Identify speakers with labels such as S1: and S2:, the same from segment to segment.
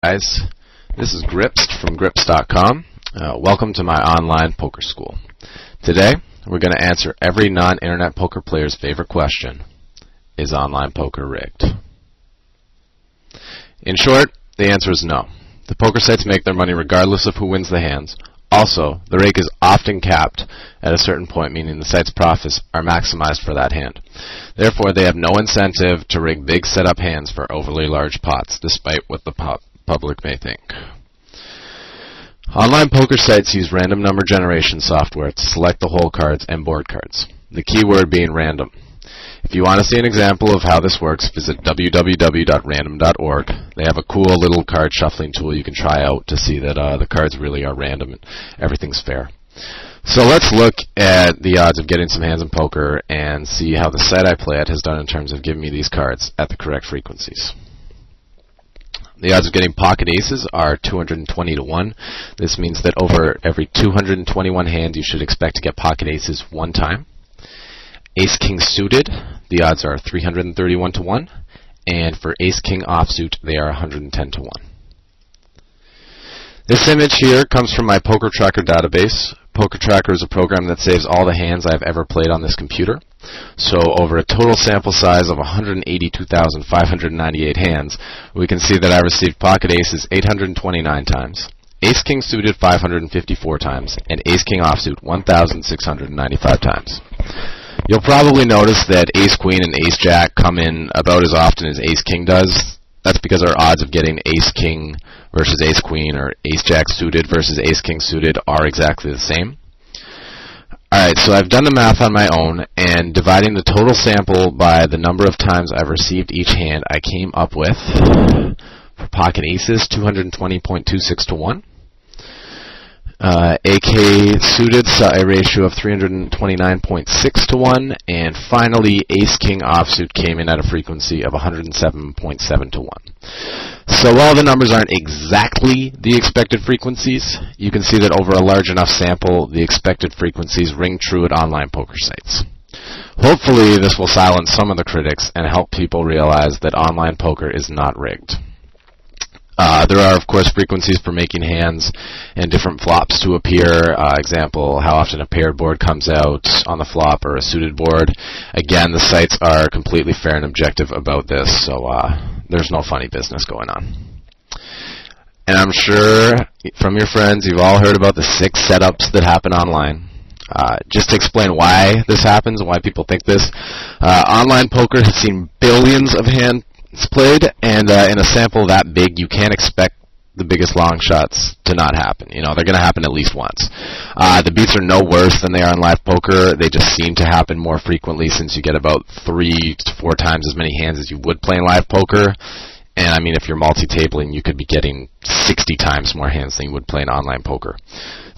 S1: Guys, this is Grips from Grips.com. Welcome to my online poker school. Today, we're going to answer every non-internet poker player's favorite question: is online poker rigged? In short, the answer is no. The poker sites make their money regardless of who wins the hands. Also, the rake is often capped at a certain point, meaning the site's profits are maximized for that hand. Therefore, they have no incentive to rig big setup hands for overly large pots, despite what the public may think. Online poker sites use random number generation software to select the hole cards and board cards, the key word being random. If you want to see an example of how this works, visit www.random.org. They have a cool little card shuffling tool you can try out to see that the cards really are random and everything's fair. So let's look at the odds of getting some hands in poker and see how the site I play at has done in terms of giving me these cards at the correct frequencies. The odds of getting pocket aces are 220 to 1. This means that over every 221 hands you should expect to get pocket aces one time. Ace-king suited, the odds are 331 to 1, and for ace-king offsuit, they are 110 to 1. This image here comes from my Poker Tracker database. Poker Tracker is a program that saves all the hands I've ever played on this computer. So over a total sample size of 182,598 hands, we can see that I received pocket aces 829 times, ace-king suited 554 times, and ace-king offsuit 1,695 times. You'll probably notice that ace-queen and ace-jack come in about as often as ace-king does. That's because our odds of getting ace-king versus ace-queen or ace-jack suited versus ace-king suited are exactly the same. Alright, so I've done the math on my own, and dividing the total sample by the number of times I've received each hand, I came up with, for pocket aces, 220.26 to 1. AK suited saw a ratio of 329.6 to 1, and finally ace-king offsuit came in at a frequency of 107.7 to 1. So while the numbers aren't exactly the expected frequencies, you can see that over a large enough sample, the expected frequencies ring true at online poker sites. Hopefully this will silence some of the critics and help people realize that online poker is not rigged. There are, of course, frequencies for making hands and different flops to appear. Example, how often a paired board comes out on the flop or a suited board. Again, the sites are completely fair and objective about this, so there's no funny business going on. And I'm sure from your friends you've all heard about the 6 setups that happen online. Just to explain why this happens and why people think this, online poker has seen billions of hands played, and in a sample that big, you can't expect the biggest long shots to not happen. You know, they're going to happen at least once. The beats are no worse than they are in live poker. They just seem to happen more frequently since you get about 3 to 4 times as many hands as you would play in live poker. And I mean, if you're multi-tabling, you could be getting 60 times more hands than you would play in online poker.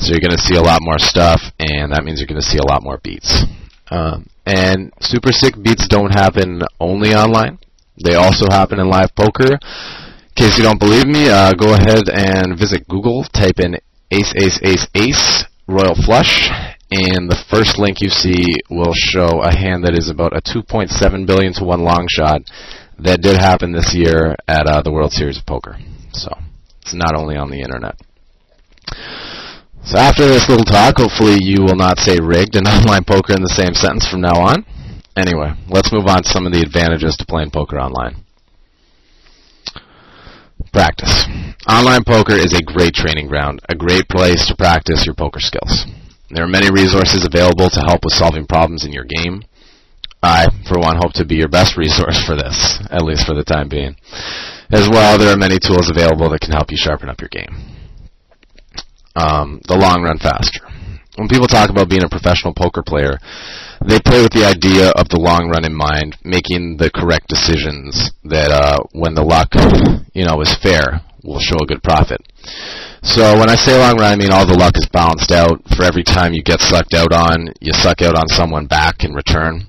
S1: So you're going to see a lot more stuff, and that means you're going to see a lot more beats. And super sick beats don't happen only online. They also happen in live poker. In case you don't believe me, go ahead and visit Google, type in ace, ace, ace, ace, royal flush, and the first link you see will show a hand that is about a 2.7 billion to 1 long shot that did happen this year at the World Series of Poker. So it's not only on the internet. So after this little talk, hopefully you will not say rigged and online poker in the same sentence from now on. Anyway, let's move on to some of the advantages to playing poker online. Practice. Online poker is a great training ground, a great place to practice your poker skills. There are many resources available to help with solving problems in your game. I, for one, hope to be your best resource for this, at least for the time being. As well, there are many tools available that can help you sharpen up your game. The long run faster. When people talk about being a professional poker player, they play with the idea of the long run in mind, making the correct decisions that when the luck, is fair, will show a good profit. So when I say long run, I mean all the luck is balanced out. For every time you get sucked out on, you suck out on someone back in return.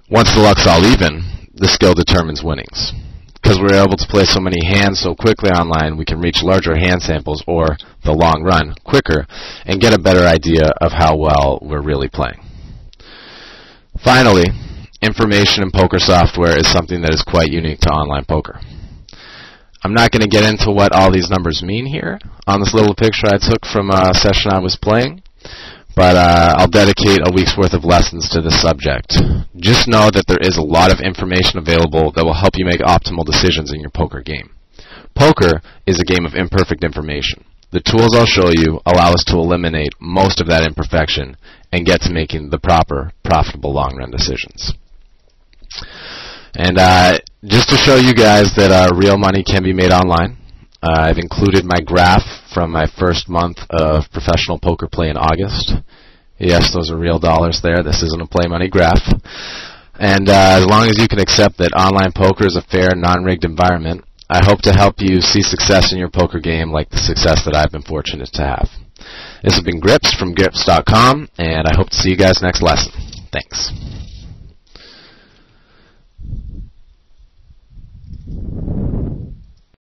S1: Once the luck's all even, the skill determines winnings. Because we're able to play so many hands so quickly online, we can reach larger hand samples, or the long run, quicker, and get a better idea of how well we're really playing. Finally, information in poker software is something that is quite unique to online poker. I'm not going to get into what all these numbers mean here on this little picture I took from a session I was playing, but I'll dedicate a week's worth of lessons to this subject. Just know that there is a lot of information available that will help you make optimal decisions in your poker game. Poker is a game of imperfect information. The tools I'll show you allow us to eliminate most of that imperfection and get to making the proper, profitable long-run decisions. And just to show you guys that real money can be made online, I've included my graph from my first month of professional poker play in August. Yes, those are real dollars there. This isn't a play money graph. And as long as you can accept that online poker is a fair, non-rigged environment, I hope to help you see success in your poker game like the success that I've been fortunate to have. This has been Grips from Grips.com, and I hope to see you guys next lesson. Thanks.